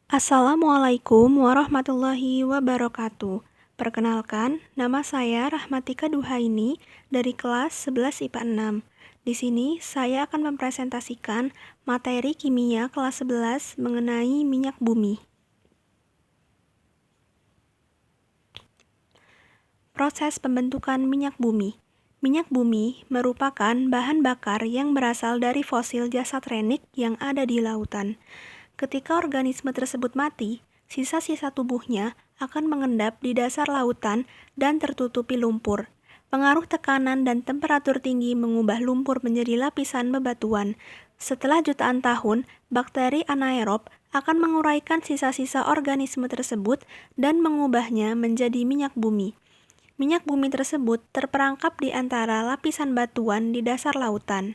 Assalamualaikum warahmatullahi wabarakatuh. Perkenalkan, nama saya Rahmatika Duhaini dari kelas 11 IPA 6. Di sini saya akan mempresentasikan materi kimia kelas 11 mengenai minyak bumi. Proses pembentukan minyak bumi. Minyak bumi merupakan bahan bakar yang berasal dari fosil jasad renik yang ada di lautan. Ketika organisme tersebut mati, sisa-sisa tubuhnya akan mengendap di dasar lautan dan tertutupi lumpur. Pengaruh tekanan dan temperatur tinggi mengubah lumpur menjadi lapisan bebatuan. Setelah jutaan tahun, bakteri anaerob akan menguraikan sisa-sisa organisme tersebut dan mengubahnya menjadi minyak bumi. Minyak bumi tersebut terperangkap di antara lapisan batuan di dasar lautan.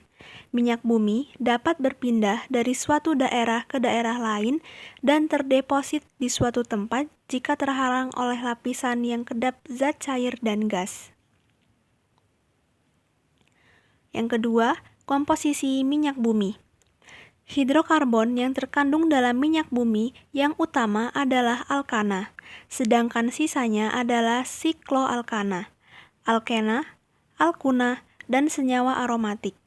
Minyak bumi dapat berpindah dari suatu daerah ke daerah lain dan terdeposit di suatu tempat jika terhalang oleh lapisan yang kedap zat cair dan gas. Yang kedua, komposisi minyak bumi. Hidrokarbon yang terkandung dalam minyak bumi yang utama adalah alkana, sedangkan sisanya adalah sikloalkana, alkena, alkuna, dan senyawa aromatik.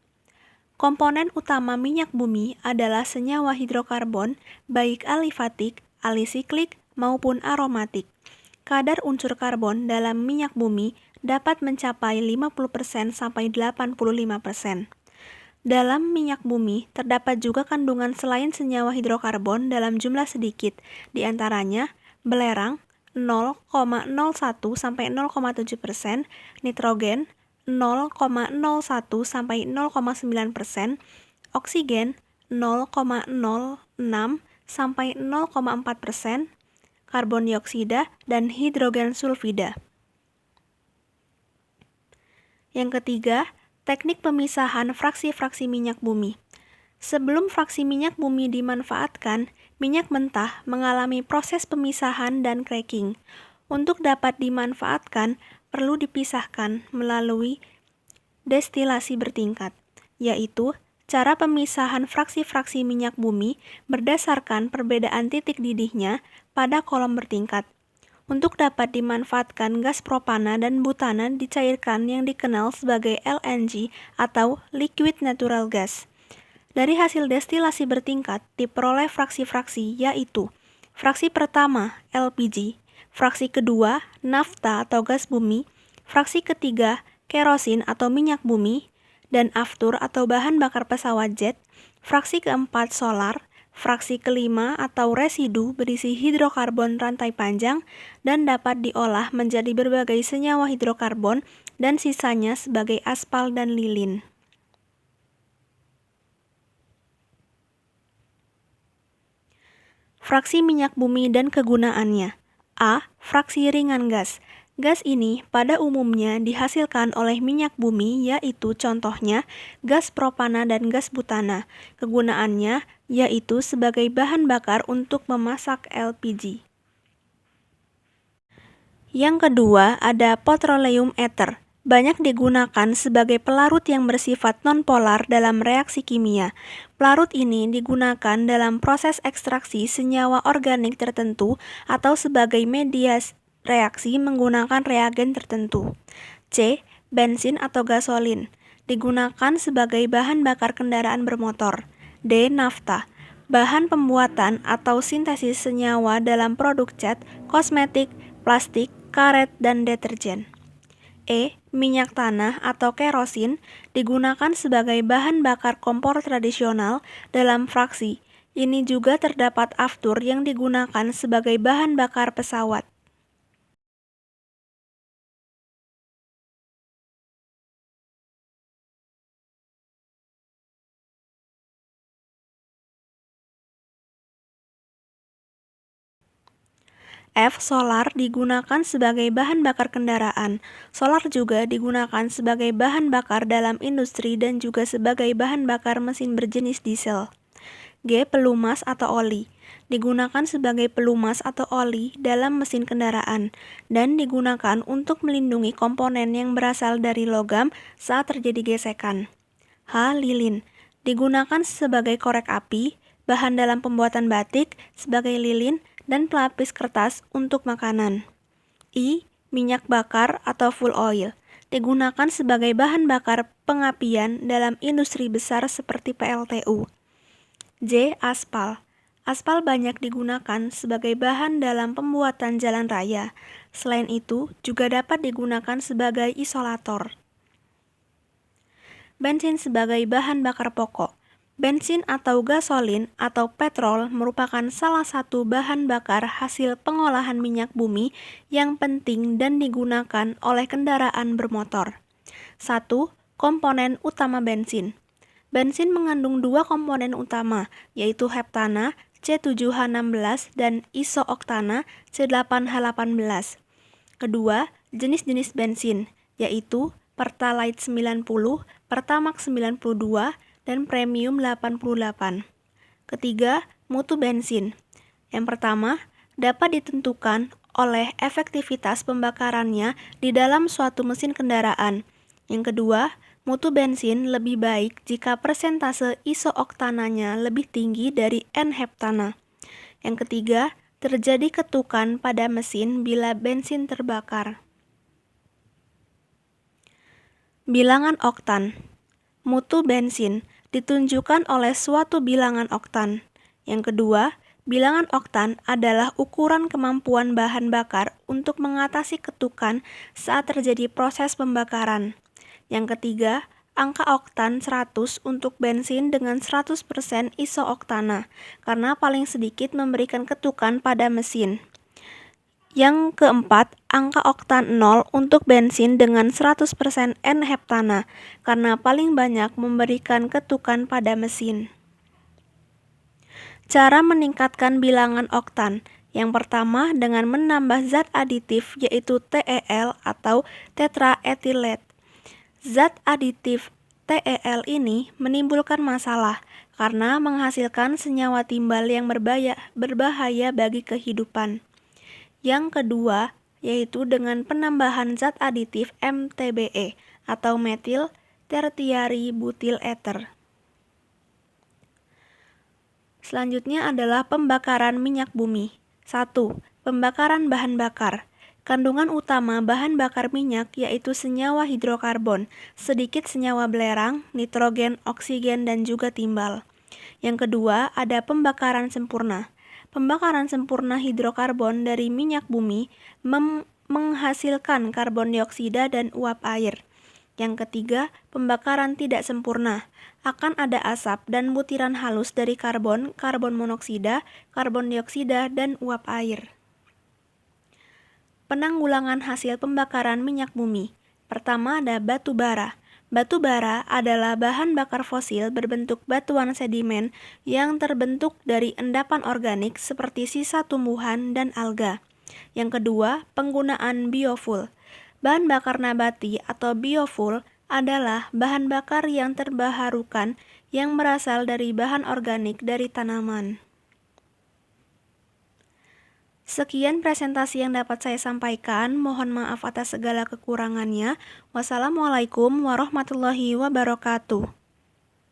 Komponen utama minyak bumi adalah senyawa hidrokarbon, baik alifatik, alisiklik, maupun aromatik. Kadar unsur karbon dalam minyak bumi dapat mencapai 50% sampai 85%. Dalam minyak bumi, terdapat juga kandungan selain senyawa hidrokarbon dalam jumlah sedikit, di antaranya belerang 0,01 sampai 0,7%, nitrogen 0,01 sampai 0,9%, oksigen 0,06 sampai 0,4%, karbon dioksida, dan hidrogen sulfida. Yang ketiga, teknik pemisahan fraksi-fraksi minyak bumi. Sebelum fraksi minyak bumi dimanfaatkan, minyak mentah mengalami proses pemisahan dan cracking. Untuk dapat dimanfaatkan, perlu dipisahkan melalui destilasi bertingkat, yaitu cara pemisahan fraksi-fraksi minyak bumi berdasarkan perbedaan titik didihnya pada kolom bertingkat. Untuk dapat dimanfaatkan gas propana dan butana dicairkan yang dikenal sebagai LNG atau liquid natural gas. Dari hasil destilasi bertingkat diperoleh fraksi-fraksi yaitu fraksi pertama LPG, fraksi kedua nafta atau gas bumi, fraksi ketiga kerosin atau minyak bumi, dan aftur atau bahan bakar pesawat jet, fraksi keempat solar, fraksi kelima atau residu berisi hidrokarbon rantai panjang dan dapat diolah menjadi berbagai senyawa hidrokarbon dan sisanya sebagai aspal dan lilin. Fraksi minyak bumi dan kegunaannya. A. Fraksi ringan gas. Gas ini pada umumnya dihasilkan oleh minyak bumi, yaitu contohnya gas propana dan gas butana. Kegunaannya yaitu sebagai bahan bakar untuk memasak LPG. Yang kedua ada petroleum ether. Banyak digunakan sebagai pelarut yang bersifat nonpolar dalam reaksi kimia. Pelarut ini digunakan dalam proses ekstraksi senyawa organik tertentu atau sebagai media reaksi menggunakan reagen tertentu. C. Bensin atau gasolin. Digunakan sebagai bahan bakar kendaraan bermotor. D. Nafta. Bahan pembuatan atau sintesis senyawa dalam produk cat, kosmetik, plastik, karet, dan deterjen. E. Minyak tanah atau kerosin digunakan sebagai bahan bakar kompor tradisional dalam fraksi. Ini juga terdapat aftur yang digunakan sebagai bahan bakar pesawat. F. Solar digunakan sebagai bahan bakar kendaraan. Solar juga digunakan sebagai bahan bakar dalam industri dan juga sebagai bahan bakar mesin berjenis diesel. G. Pelumas atau oli. Digunakan sebagai pelumas atau oli dalam mesin kendaraan dan digunakan untuk melindungi komponen yang berasal dari logam saat terjadi gesekan. H. Lilin. Digunakan sebagai korek api, bahan dalam pembuatan batik sebagai lilin dan pelapis kertas untuk makanan. I. Minyak bakar atau fuel oil digunakan sebagai bahan bakar pengapian dalam industri besar seperti PLTU. J. Aspal. Aspal banyak digunakan sebagai bahan dalam pembuatan jalan raya. Selain itu, juga dapat digunakan sebagai isolator. Bensin sebagai bahan bakar pokok. Bensin atau gasolin atau petrol merupakan salah satu bahan bakar hasil pengolahan minyak bumi yang penting dan digunakan oleh kendaraan bermotor. 1. Komponen utama bensin. Bensin mengandung dua komponen utama, yaitu heptana C7H16 dan isooktana C8H18. Kedua, jenis-jenis bensin, yaitu Pertalite 90, Pertamax 92, dan Premium 88. Ketiga, mutu bensin. Yang pertama, dapat ditentukan oleh efektivitas pembakarannya di dalam suatu mesin kendaraan. Yang kedua, mutu bensin lebih baik jika persentase isooktananya lebih tinggi dari N-heptana. Yang ketiga, terjadi ketukan pada mesin bila bensin terbakar. Bilangan oktan. Mutu bensin ditunjukkan oleh suatu bilangan oktan. Yang kedua, bilangan oktan adalah ukuran kemampuan bahan bakar untuk mengatasi ketukan saat terjadi proses pembakaran. Yang ketiga, angka oktan 100 untuk bensin dengan 100% isooktana, karena paling sedikit memberikan ketukan pada mesin. Yang keempat, angka oktan 0 untuk bensin dengan 100% N-heptana, karena paling banyak memberikan ketukan pada mesin. Cara meningkatkan bilangan oktan. Yang pertama, dengan menambah zat aditif yaitu TEL atau tetraethylet. Zat aditif TEL ini menimbulkan masalah karena menghasilkan senyawa timbal yang berbahaya bagi kehidupan. Yang kedua, yaitu dengan penambahan zat aditif MTBE atau metil tertiary butyl ether. Selanjutnya adalah pembakaran minyak bumi. 1. Pembakaran bahan bakar. Kandungan utama bahan bakar minyak yaitu senyawa hidrokarbon, sedikit senyawa belerang, nitrogen, oksigen, dan juga timbal. Yang kedua, ada pembakaran sempurna. Pembakaran sempurna hidrokarbon dari minyak bumi menghasilkan karbon dioksida dan uap air. Yang ketiga, pembakaran tidak sempurna. Akan ada asap dan butiran halus dari karbon, karbon monoksida, karbon dioksida, dan uap air. Penanggulangan hasil pembakaran minyak bumi. Pertama ada batu bara. Batu bara adalah bahan bakar fosil berbentuk batuan sedimen yang terbentuk dari endapan organik seperti sisa tumbuhan dan alga. Yang kedua, penggunaan biofuel. Bahan bakar nabati atau biofuel adalah bahan bakar yang terbaharukan yang berasal dari bahan organik dari tanaman. Sekian presentasi yang dapat saya sampaikan. Mohon maaf atas segala kekurangannya. Wassalamualaikum warahmatullahi wabarakatuh.